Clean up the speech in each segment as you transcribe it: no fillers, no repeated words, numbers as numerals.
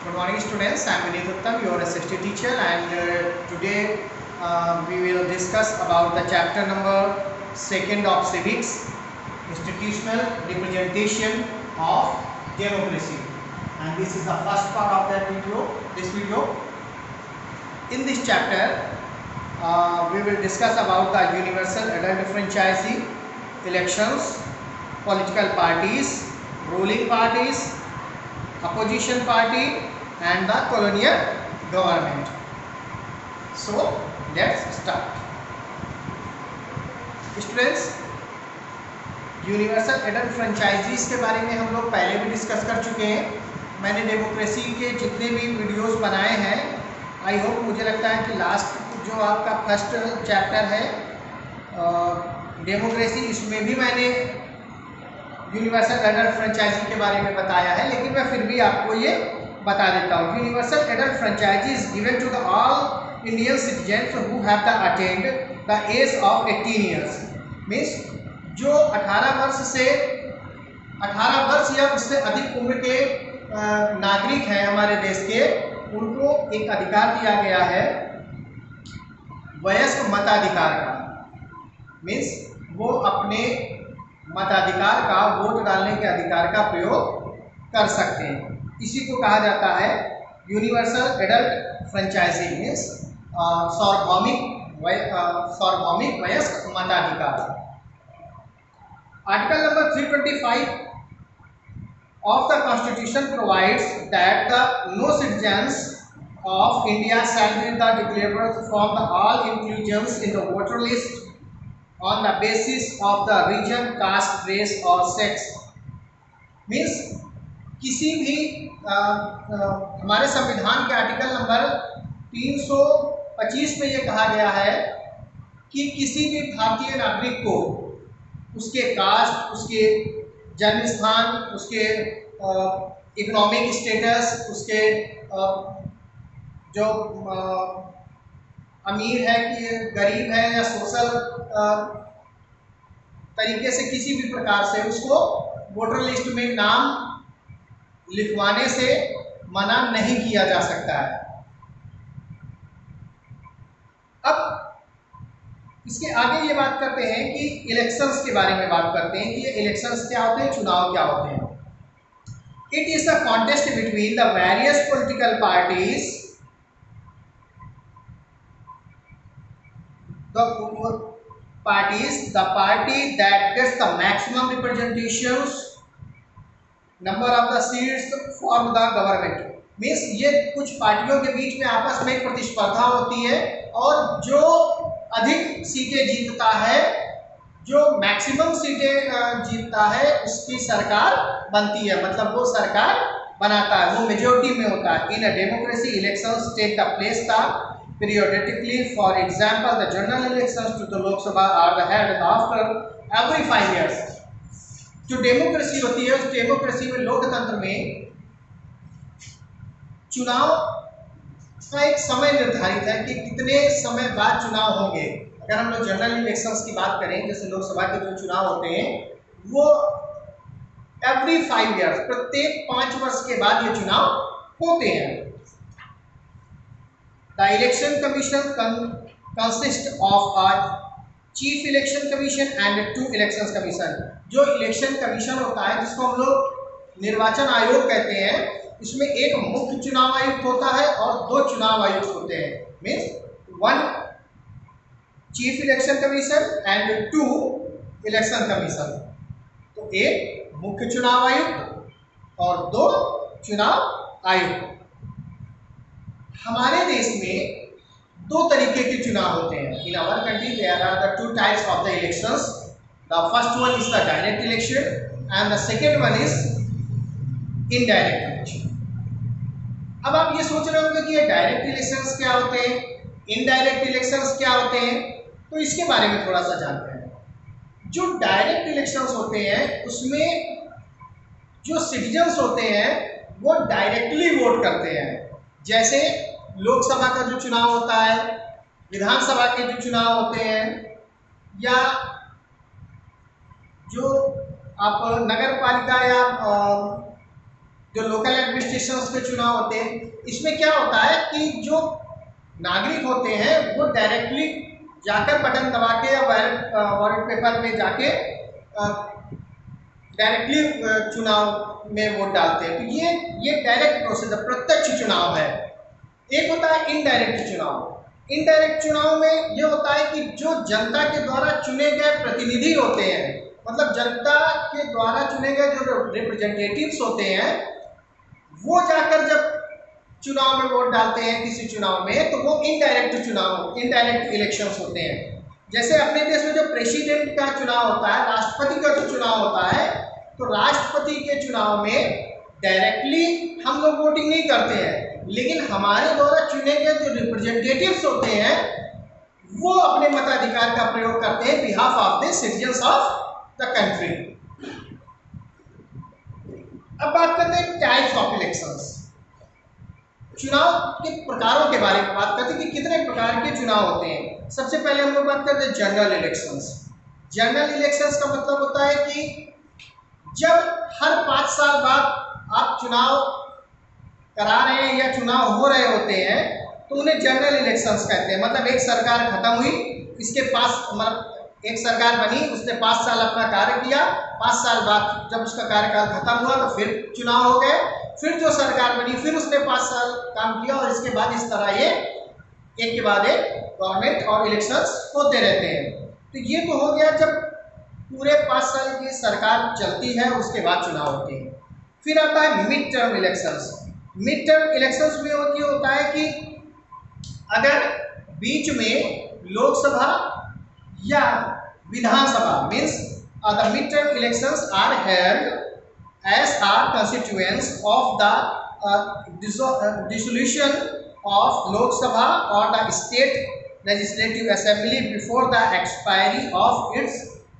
Good morning students, I am Vineet Uttam, your SST teacher, and today we will discuss about the chapter number 2 of civics, institutional representation of democracy, and this is the first part of that video. In this chapter we will discuss about the universal adult franchise, elections, political parties, ruling parties, opposition party and the colonial government. So let's start. Students, universal adult franchises के बारे में हम लोग पहले भी discuss कर चुके हैं। मैंने डेमोक्रेसी के जितने भी वीडियोस बनाए हैं, आई होप, मुझे लगता है कि लास्ट जो आपका फर्स्ट चैप्टर है डेमोक्रेसी, इसमें भी मैंने यूनिवर्सल एडल्ट फ्रेंचाइजी के बारे में बताया है, लेकिन मैं फिर भी आपको ये बता देता हूँ। Universal adult franchise is given to the all Indian citizens who have the attained the age of 18 years. Means जो 18 वर्ष या उससे अधिक उम्र के नागरिक हैं हमारे देश के, उनको एक अधिकार दिया गया है वयस्क मताधिकार का। मीन्स वो अपने मताधिकार का, वोट डालने के अधिकार का प्रयोग कर सकते हैं। इसी को कहा जाता है यूनिवर्सल एडल्ट फ्रेंचाइजी। मीन्स सार्वभौमिक वयस्क मताधिकार। Article number 325 of the Constitution provides that no citizens of India shall be declared from all inclusions in the voter list on the basis of the region, caste, race or sex। Means किसी भी हमारे संविधान के article number 325 में ये कहा गया है कि किसी भी भारतीय नागरिक को उसके कास्ट, उसके जन्म स्थान, उसके इकोनॉमिक स्टेटस, उसके जो अमीर है कि गरीब है या सोशल तरीके से किसी भी प्रकार से उसको वोटर लिस्ट में नाम लिखवाने से मना नहीं किया जा सकता है। अब इसके आगे ये बात करते हैं कि इलेक्शंस के बारे में बात करते हैं कि ये इलेक्शंस क्या होते हैं, चुनाव क्या होते हैं। It is the contest between the various political parties, the party that gets the maximum representations number of the seats form the government। Means ये कुछ पार्टियों के बीच में आपस में एक प्रतिस्पर्धा होती है और जो अधिक सीटें जीतता है, जो मैक्सिमम सीटें जीतता है, उसकी सरकार बनती है, मतलब वो सरकार बनाता है, वो मेजोरिटी में होता है। In a democracy elections take the place था periodically, for example the general elections to the Lok Sabha are held after every 5 years। जो डेमोक्रेसी होती है, उस डेमोक्रेसी में, लोकतंत्र में चुनाव का एक समय निर्धारित है कि कितने समय बाद चुनाव होंगे। अगर हम लोग जनरल इलेक्शंस की बात करें, जैसे लोकसभा के जो चुनाव होते हैं, वो एवरी 5 ईयर्स, प्रत्येक 5 वर्ष के बाद ये चुनाव होते हैं। The election commission consists of a chief election commission and 2 election commission। जो इलेक्शन कमीशन होता है, जिसको हम लोग निर्वाचन आयोग कहते हैं, इसमें एक मुख्य चुनाव आयुक्त होता है और 2 चुनाव आयुक्त होते हैं। Means 1 chief election commission and 2 election commission. तो एक मुख्य चुनाव आयुक्त और 2 चुनाव आयुक्त। हमारे देश में 2 तरीके के चुनाव होते हैं। In our country there are the 2 types of the elections. The first one is the direct election and the second one is indirect election. अब आप ये सोच रहे होंगे कि ये डायरेक्ट इलेक्शंस क्या होते हैं, इनडायरेक्ट इलेक्शंस क्या होते हैं, तो इसके बारे में थोड़ा सा जानते हैं। जो डायरेक्ट इलेक्शंस होते हैं, उसमें जो सिटीजन्स होते हैं वो डायरेक्टली वोट करते हैं। जैसे लोकसभा का जो चुनाव होता है, विधानसभा के जो चुनाव होते हैं, या जो आप नगर पालिका या जो लोकल एडमिनिस्ट्रेशन के चुनाव होते हैं, इसमें क्या होता है कि जो नागरिक होते हैं वो डायरेक्टली जाकर बटन दबा के या बैलेट पेपर में जाके डायरेक्टली चुनाव में वोट डालते हैं। तो ये डायरेक्ट प्रोसेस है, प्रत्यक्ष चुनाव है। एक होता है इनडायरेक्ट चुनाव। इनडायरेक्ट चुनाव में ये होता है कि जो जनता के द्वारा चुने गए प्रतिनिधि होते हैं, मतलब जनता के द्वारा चुने गए जो रिप्रेजेंटेटिव्स होते हैं, वो जाकर जब चुनाव में वोट डालते हैं किसी चुनाव में, तो वो इनडायरेक्ट चुनाव, इनडायरेक्ट इलेक्शंस होते हैं। जैसे अपने देश में जो प्रेसिडेंट का चुनाव होता है, राष्ट्रपति का जो चुनाव होता है, तो राष्ट्रपति के चुनाव में डायरेक्टली हम लोग वोटिंग नहीं करते हैं, लेकिन हमारे द्वारा चुने गए जो रिप्रेजेंटेटिव्स होते हैं वो अपने मताधिकार का प्रयोग करते हैं behalf of the citizens of the country. अब बात करते हैं टाइप्स ऑफ इलेक्शंस। चुनाव के प्रकारों के बारे में बात करते हैं कि कितने प्रकार के चुनाव होते हैं। सबसे पहले हम लोग बात करते हैं जनरल इलेक्शंस। जनरल इलेक्शंस का मतलब होता है कि जब हर 5 साल बाद आप चुनाव करा रहे हैं या चुनाव हो रहे होते हैं, तो उन्हें जनरल इलेक्शंस कहते हैं। मतलब एक सरकार खत्म हुई, इसके पास मतलब एक सरकार बनी, उसने 5 साल अपना कार्य किया, 5 साल बाद जब उसका कार्यकाल खत्म हुआ तो फिर चुनाव हो गए, फिर जो सरकार बनी फिर उसने 5 साल काम किया, और इसके बाद इस तरह ये एक के बाद एक गवर्नमेंट और इलेक्शंस होते रहते हैं। तो ये तो हो गया जब पूरे 5 साल की सरकार चलती है, उसके बाद चुनाव होते हैं। फिर आता है mid term elections. Mid term elections में होता है कि अगर बीच में लोकसभा या Vidhan Sabha means the mid term elections are held as are constituents of the dissolution of Lok Sabha और the state legislative assembly before the expiry of its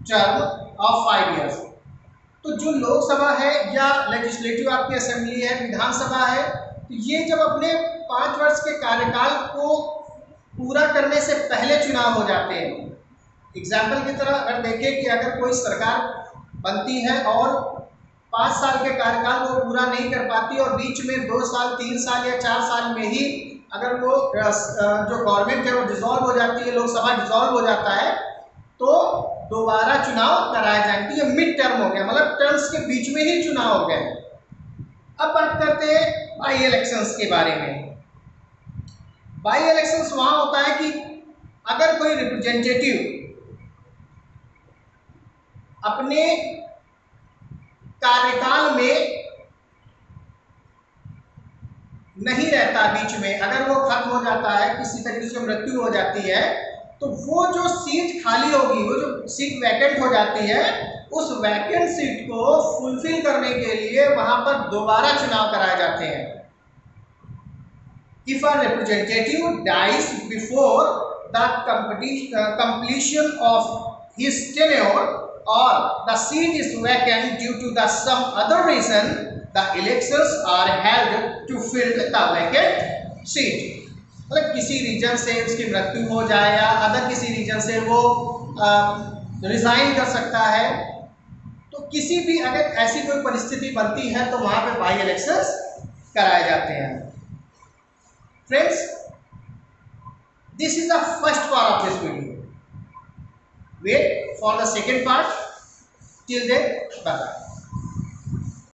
term of 5 years। तो जो लोकसभा है या लेजिस्लेटिव आपकी असेंबली है, विधानसभा है, तो ये जब अपने 5 वर्ष के कार्यकाल को पूरा करने से पहले चुनाव हो जाते हैं। एग्जाम्पल की तरह अगर देखें कि अगर कोई सरकार बनती है और 5 साल के कार्यकाल को पूरा नहीं कर पाती और बीच में 2 साल 3 साल या 4 साल में ही अगर वो जो गवर्नमेंट है वो डिसॉल्व हो जाती है, लोकसभा डिसॉल्व हो जाता है, तो दोबारा चुनाव कराया जाएंगे। ये मिड टर्म हो गया, मतलब टर्म्स के बीच में ही चुनाव हो गए। अब बात करते हैं बाई इलेक्शंस के बारे में। बाई इलेक्शंस वहां होता है कि अगर कोई रिप्रेजेंटेटिव अपने कार्यकाल में नहीं रहता, बीच में अगर वो खत्म हो जाता है, किसी तरीके से मृत्यु हो जाती है, तो वो जो सीट खाली होगी, वो जो सीट वैकेंट हो जाती है, उस वैकेंट सीट को फुलफिल करने के लिए वहां पर दोबारा चुनाव कराए जाते हैं। If a representative dies before the completion of his tenure or the seat is vacant due to the some other reason, the elections are held to fill the vacant seat। मतलब किसी रीजन से उसकी मृत्यु हो जाए या other किसी reason से वो रिजाइन कर सकता है, तो किसी भी अगर ऐसी कोई परिस्थिति बनती है तो वहां पे बाई इलेक्शंस कराए जाते हैं। Friends, this is the first part of this video. Wait for the second part. Till then bye bye.